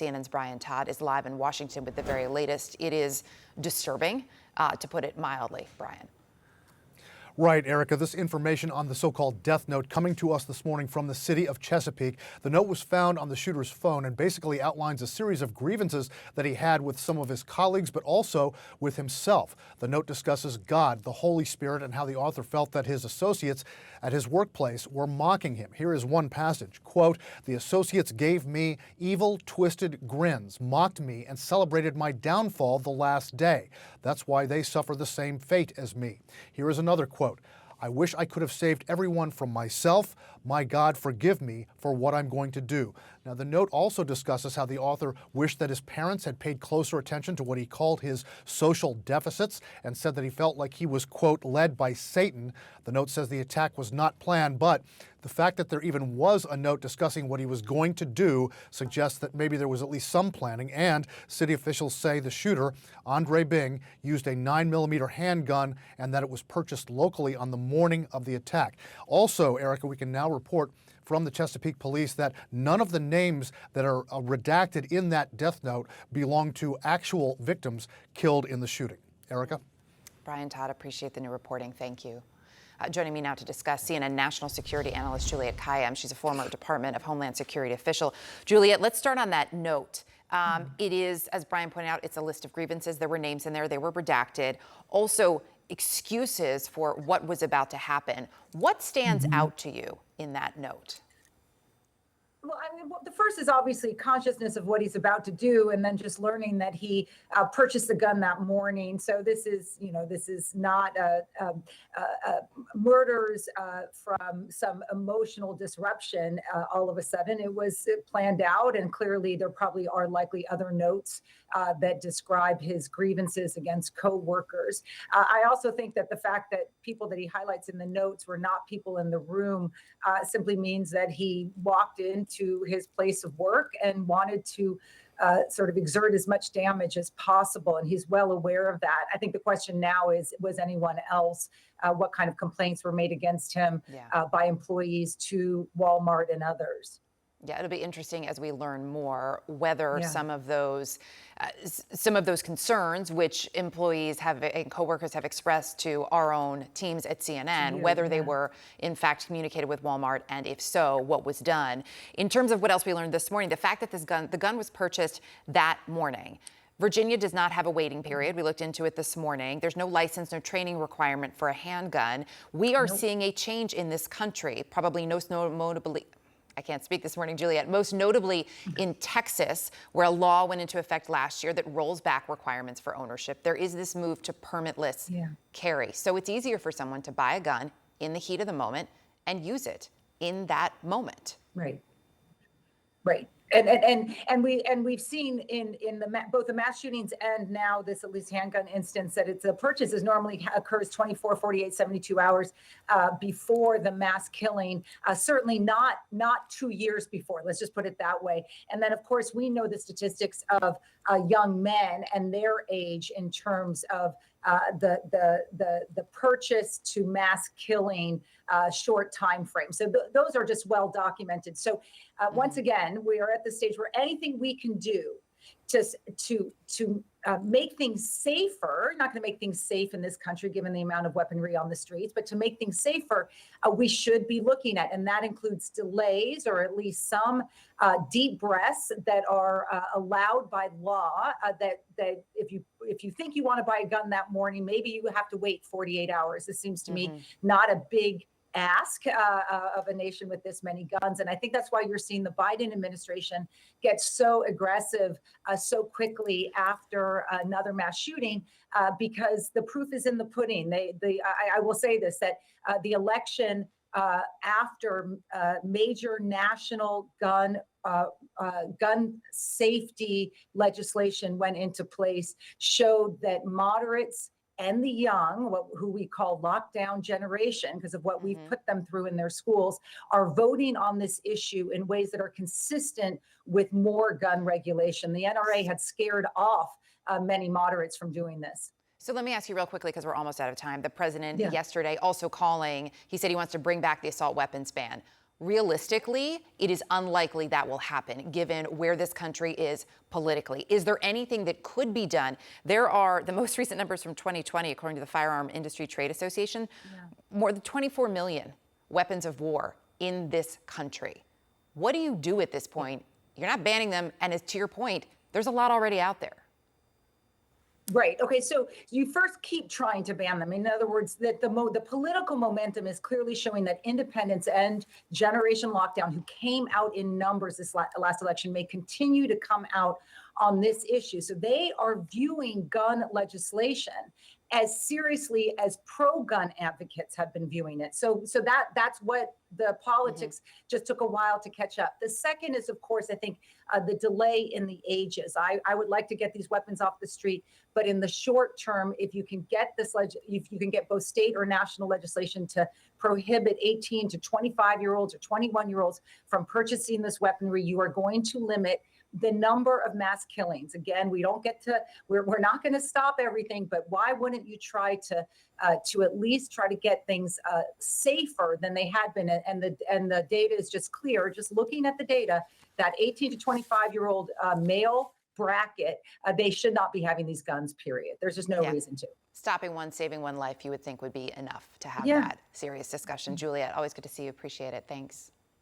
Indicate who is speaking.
Speaker 1: CNN's Brian Todd is live in Washington with the very latest. It is disturbing, to put it mildly. Brian.
Speaker 2: Right, Erica. This information on the so-called death note coming to us this morning from the city of Chesapeake. The note was found on the shooter's phone and basically outlines a series of grievances that he had with some of his colleagues, but also with himself. The note discusses God, the Holy Spirit, and how the author felt that his associates at his workplace were mocking him. Here is one passage, quote, "The associates gave me evil, twisted grins, mocked me, and celebrated my downfall the last day. That's why they suffer the same fate as me." Here is another quote. "I wish I could have saved everyone from myself. My God, forgive me for what I'm going to do." Now, the note also discusses how the author wished that his parents had paid closer attention to what he called his social deficits and said that he felt like he was, quote, led by Satan. The note says the attack was not planned, but the fact that there even was a note discussing what he was going to do suggests that maybe there was at least some planning, and city officials say the shooter, Andre Bing, used a 9mm handgun and that it was purchased locally on the morning of the attack. Also, Erica, we can now report from the Chesapeake Police that none of the names that are redacted in that death note belong to actual victims killed in the shooting. Erica?
Speaker 1: Brian Todd, appreciate the new reporting. Thank you. Joining me now to discuss, CNN national security analyst Juliette Kayyem. She's a former Department of Homeland Security official. Juliette, let's start on that note. It is, as Brian pointed out, it's a list of grievances. There were names in there. They were redacted. Also, excuses for what was about to happen. What stands out to you in that note?
Speaker 3: Well, I mean, the first is obviously consciousness of what he's about to do, and then just learning that he purchased the gun that morning. So this is, this is not murders from some emotional disruption. All of a sudden, it was planned out, and clearly there probably are likely other notes that describe his grievances against co-workers. I also think that the fact that people that he highlights in the notes were not people in the room simply means that he walked into his place of work and wanted to sort of exert as much damage as possible, and he's well aware of that. I think the question now is, was anyone else, what kind of complaints were made against him by employees to Walmart and others?
Speaker 1: Yeah, it'll be interesting as we learn more whether some of those concerns which employees have and coworkers have expressed to our own teams at CNN, whether they were in fact communicated with Walmart, and if so, what was done. In terms of what else we learned this morning, the fact that the gun was purchased that morning. Virginia does not have a waiting period. We looked into it this morning. There's no license, no training requirement for a handgun. We are seeing a change in this country, probably notably. I can't speak this morning, Juliette. Most notably in Texas, where a law went into effect last year that rolls back requirements for ownership. There is this move to permitless carry. So it's easier for someone to buy a gun in the heat of the moment and use it in that moment.
Speaker 3: Right. Right. And we've seen in both the mass shootings and now this at least handgun instance that it's a purchase is normally occurs 24, 48, 72 hours before the mass killing. Certainly not 2 years before. Let's just put it that way. And then of course we know the statistics of young men and their age in terms of the purchase to mass killing short time frame. So those are just well documented. So once again, we are at the stage where anything we can do to make things safer, not going to make things safe in this country given the amount of weaponry on the streets, but to make things safer, we should be looking at, and that includes delays or at least some deep breaths that are allowed by law. That if you think you want to buy a gun that morning, maybe you have to wait 48 hours. This seems to me not a big ask of a nation with this many guns. And I think that's why you're seeing the Biden administration get so aggressive so quickly after another mass shooting, because the proof is in the pudding. I will say this, that the election after major national gun safety legislation went into place showed that moderates and the young, who we call lockdown generation, because of what we've put them through in their schools, are voting on this issue in ways that are consistent with more gun regulation. The NRA had scared off many moderates from doing this.
Speaker 1: So let me ask you real quickly, because we're almost out of time. The president yesterday also calling, he said he wants to bring back the assault weapons ban. realistically, it is unlikely that will happen given where this country is politically. Is there anything that could be done? There are the most recent numbers from 2020, according to the Firearm Industry Trade Association, more than 24 million weapons of war in this country. What do you do at this point? You're not banning them. And as to your point, there's a lot already out there.
Speaker 3: Right. Okay. So you first keep trying to ban them. In other words, that the political momentum is clearly showing that independents and Generation Lockdown, who came out in numbers this last election, may continue to come out on this issue. So they are viewing gun legislation as seriously as pro-gun advocates have been viewing it. So that's what the politics just took a while to catch up. The second is, of course, I think the delay in the ages. I would like to get these weapons off the street, but in the short term, if you can get this, if you can get both state or national legislation to prohibit 18 to 25-year-olds or 21-year-olds from purchasing this weaponry, you are going to limit the number of mass killings. Again, we don't get to, we're not going to stop everything, but why wouldn't you try to at least try to get things safer than they had been? And the data is just clear, just looking at the data, that 18 to 25-year-old male bracket, they should not be having these guns, period. There's just no reason to.
Speaker 1: Stopping one, saving one life, you would think would be enough to have that serious discussion. Juliette, always good to see you. Appreciate it. Thanks.